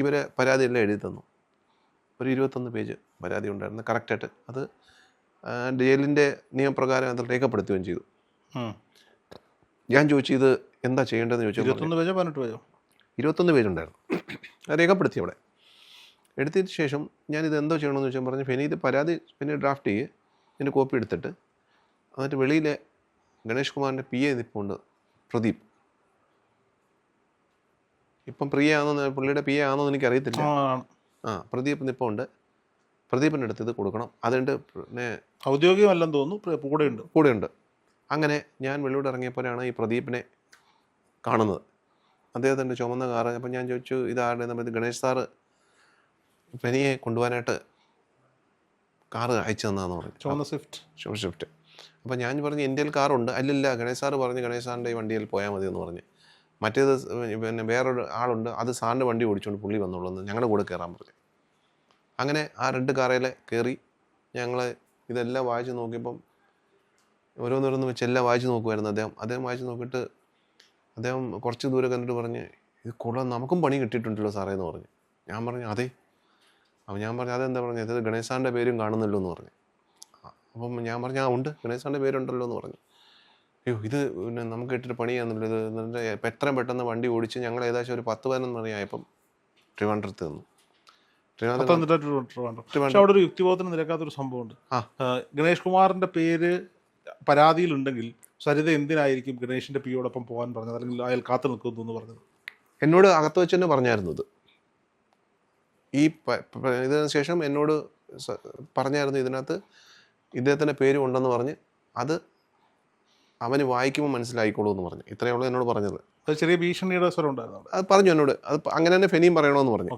ഇവരെ പരാതിയെല്ലാം എഴുതി തന്നു. ഒരു 21 പേജ് പരാതി ഉണ്ടായിരുന്നു കറക്റ്റായിട്ട്. അത് ജയിലിൻ്റെ നിയമപ്രകാരം അത് രേഖപ്പെടുത്തുകയും ചെയ്തു. ഞാൻ ചോദിച്ചു ഇത് എന്താ ചെയ്യേണ്ടതെന്ന് ചോദിച്ചു. 21 പേജുണ്ടായിരുന്നു. അത് രേഖപ്പെടുത്തി അവിടെ എടുത്തതിന് ശേഷം ഞാനിത് എന്തോ ചെയ്യണമെന്ന് ചോദിച്ചാൽ പറഞ്ഞു ഫെനി ഇത് പരാതി പിന്നെ ഡ്രാഫ്റ്റ് ചെയ്യ്, ഇതിൻ്റെ കോപ്പി എടുത്തിട്ട് എന്നിട്ട് വെളിയിലെ ഗണേഷ് കുമാറിൻ്റെ PA നിൽപ്പുണ്ട് പ്രദീപ്. ഇപ്പം പുള്ളിയുടെ PA ആണെന്ന് എനിക്കറിയത്തില്ല. പ്രദീപ് നിൽപ്പുണ്ട്. പ്രദീപിൻ്റെ അടുത്ത് ഇത് കൊടുക്കണം. അതുകൊണ്ട് പിന്നെ ഔദ്യോഗികമല്ലെന്ന് തോന്നുന്നു, കൂടെയുണ്ട്. അങ്ങനെ ഞാൻ വെളിയോട് ഇറങ്ങിയപ്പോഴാണ് ഈ പ്രദീപിനെ കാണുന്നത്. അദ്ദേഹത്തിൻ്റെ ചുമന്ന കാറ്. അപ്പം ഞാൻ ചോദിച്ചു ഇതാരുടെ നമ്മൾ ഗണേഷ് സാറ് ഫെനിയെ കൊണ്ടുപോകാനായിട്ട് കാറ് അയച്ചു തന്നാന്ന് പറഞ്ഞു. ചുവന്ന സ്വിഫ്റ്റ്. അപ്പം ഞാൻ പറഞ്ഞു എൻ്റെ കാറുണ്ട്. അല്ലല്ല ഗണേഷ് സാറ് പറഞ്ഞു ഗണേഷ് സാറിൻ്റെ ഈ വണ്ടിയിൽ പോയാൽ മതി എന്ന് പറഞ്ഞ്. മറ്റേത് പിന്നെ വേറൊരു ആളുണ്ട്, അത് സാറിൻ്റെ വണ്ടി ഓടിച്ചുകൊണ്ട് പുള്ളി വന്നോളൂ എന്ന് ഞങ്ങളുടെ കൂടെ കയറാൻ പറഞ്ഞു. അങ്ങനെ ആ റെഡ് കാറയിൽ കയറി ഞങ്ങൾ ഇതെല്ലാം വായിച്ച് നോക്കിയപ്പം ഓരോന്നോരോന്ന് വെച്ച് എല്ലാം വായിച്ച് നോക്കുമായിരുന്നു അദ്ദേഹം വായിച്ച് നോക്കിയിട്ട് അദ്ദേഹം കുറച്ച് ദൂരെ കണ്ടിട്ട് പറഞ്ഞ് ഇത് കൊള്ളാം, നമുക്കും പണി കിട്ടിയിട്ടുണ്ടല്ലോ സാറേ എന്ന് പറഞ്ഞു. ഞാൻ പറഞ്ഞു അതെ. അപ്പം ഞാൻ പറഞ്ഞു അതെന്താ പറഞ്ഞു, ഇത് ഗണേഷ് സാറിൻ്റെ പേരും കാണുന്നല്ലോ എന്ന് പറഞ്ഞു. അപ്പം ഞാൻ പറഞ്ഞു ഉണ്ട് ഗണേഷ് സാറിൻ്റെ പേരുണ്ടല്ലോ എന്ന് പറഞ്ഞു. അയ്യോ ഇത് പിന്നെ നമുക്ക് ഇട്ടിട്ട് പണിയാണെന്നില്ല, ഇത് എന്നിട്ട് എത്രയും പെട്ടെന്ന് വണ്ടി ഓടിച്ച് ഞങ്ങൾ ഏകദേശം ഒരു 10-11 മണിയായപ്പം ട്രിവാൻഡ്രത്ത് നിന്നു. പക്ഷെ അവിടെ ഒരു യുക്തിബോധത്തിന് നിരക്കാത്തൊരു സംഭവമുണ്ട്. ഗണേഷ് കുമാറിന്റെ പേര് പരാതിയിലുണ്ടെങ്കിൽ സരിത എന്തിനായിരിക്കും ഗണേഷിന്റെ പിയോടൊപ്പം പോകാൻ പറഞ്ഞത്, അല്ലെങ്കിൽ അയാൾ കാത്തു നിൽക്കുന്നു എന്ന് പറഞ്ഞത്? എന്നോട് അകത്ത് വെച്ച് തന്നെ പറഞ്ഞായിരുന്നു ഇത്. ഈ ഇതിന് ശേഷം എന്നോട് പറഞ്ഞായിരുന്നു ഇതിനകത്ത് ഇദ്ദേഹത്തിൻ്റെ പേരും ഉണ്ടെന്ന് പറഞ്ഞ് അത് അവന് വായിക്കുമ്പോൾ മനസ്സിലായിക്കോളൂ എന്ന് പറഞ്ഞു. ഇത്രയുള്ളൂ എന്നോട് പറഞ്ഞത്. ചെറിയ ഭീഷണിയുടെ സ്വരം ഉണ്ടായിരുന്നു. അത് പറഞ്ഞു എന്നോട്. അത് അങ്ങനെ തന്നെ ഫെനിയും പറയണമെന്ന് പറഞ്ഞു.